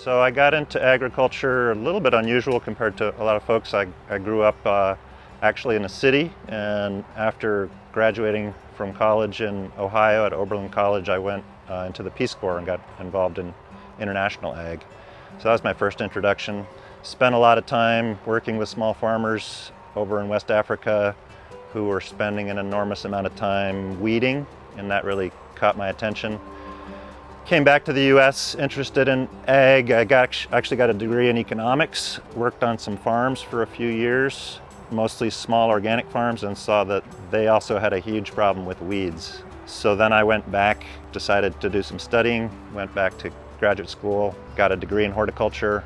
So I got into agriculture a little bit unusual compared to a lot of folks. I grew up actually in a city, and after graduating from college in Ohio at Oberlin College, I went into the Peace Corps and got involved in international ag. So that was my first introduction. Spent a lot of time working with small farmers over in West Africa who were spending an enormous amount of time weeding, and that really caught my attention. Came back to the US interested in ag. I actually got a degree in economics, worked on some farms for a few years, mostly small organic farms, and saw that they also had a huge problem with weeds. So then I went back, decided to do some studying, went back to graduate school, got a degree in horticulture,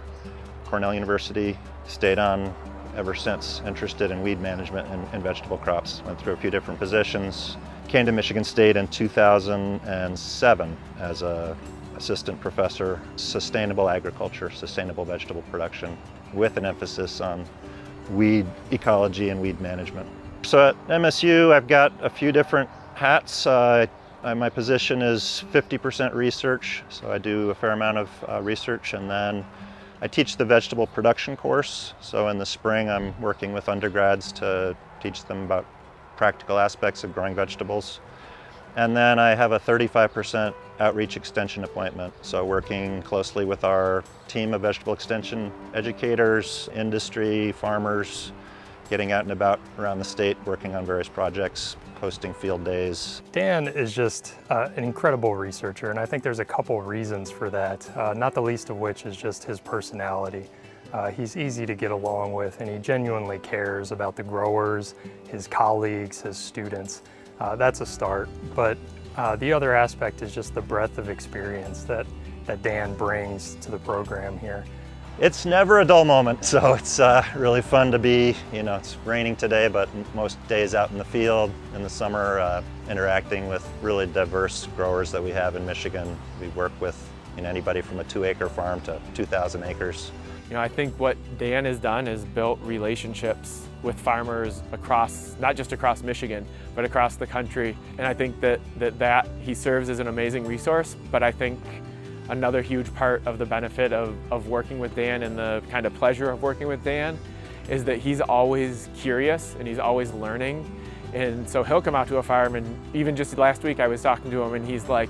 Cornell University, stayed on ever since, interested in weed management and vegetable crops. Went through a few different positions. Came to Michigan State in 2007 as an assistant professor, sustainable agriculture, sustainable vegetable production, with an emphasis on weed ecology and weed management. So at MSU, I've got a few different hats. My position is 50% research, so I do a fair amount of research, and then I teach the vegetable production course. So in the spring, I'm working with undergrads to teach them about practical aspects of growing vegetables. And then I have a 35% outreach extension appointment. So working closely with our team of vegetable extension educators, industry, farmers, getting out and about around the state, working on various projects, hosting field days. Dan is just an incredible researcher, and I think there's a couple reasons for that, not the least of which is just his personality. He's easy to get along with, and he genuinely cares about the growers, his colleagues, his students. That's a start, but the other aspect is just the breadth of experience that Dan brings to the program here. It's never a dull moment, so it's really fun to be, it's raining today, but most days out in the field in the summer, interacting with really diverse growers that we have in Michigan. We work with anybody from a 2-acre farm to 2,000 acres. I think what Dan has done is built relationships with farmers across, not just across Michigan, but across the country. And I think that he serves as an amazing resource, but I think another huge part of the benefit of working with Dan and the kind of pleasure of working with Dan is that he's always curious and he's always learning. And so he'll come out to a farm, and even just last week I was talking to him and he's like,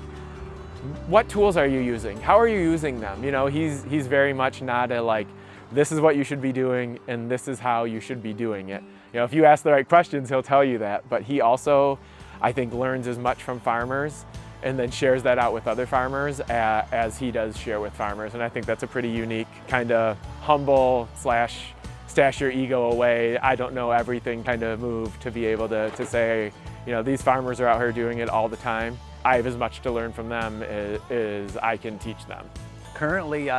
what tools are you using? How are you using them? He's very much not a like, this is what you should be doing and this is how you should be doing it. If you ask the right questions, he'll tell you that. But he also, I think, learns as much from farmers and then shares that out with other farmers as he does share with farmers. And I think that's a pretty unique, kind of humble / stash your ego away, I don't know everything kind of move to be able to say, these farmers are out here doing it all the time. I have as much to learn from them as I can teach them. Currently,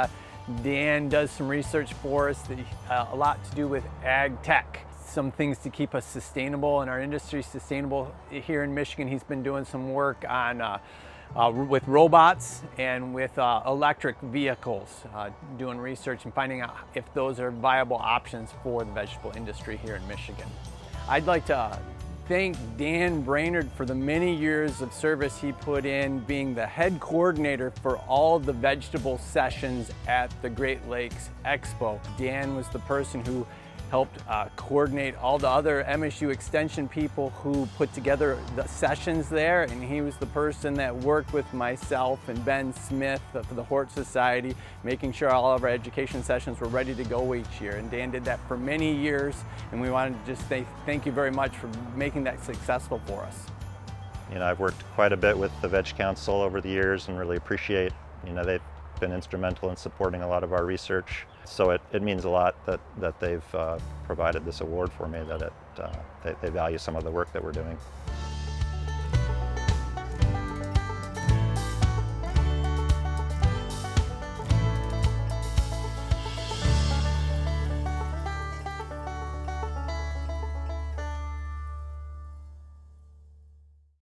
Dan does some research for us, a lot to do with ag tech. Some things to keep us sustainable and our industry sustainable here in Michigan. He's been doing some work on with robots and with electric vehicles, doing research and finding out if those are viable options for the vegetable industry here in Michigan. I'd like to thank Dan Brainard for the many years of service he put in being the head coordinator for all the vegetable sessions at the Great Lakes Expo. Dan was the person who helped coordinate all the other MSU Extension people who put together the sessions there, and he was the person that worked with myself and Ben Smith for the Hort Society, making sure all of our education sessions were ready to go each year. And Dan did that for many years, and we wanted to just say thank you very much for making that successful for us. I've worked quite a bit with the Veg Council over the years and really appreciate, they've been instrumental in supporting a lot of our research. So it means a lot that they've provided this award for me, that they value some of the work that we're doing.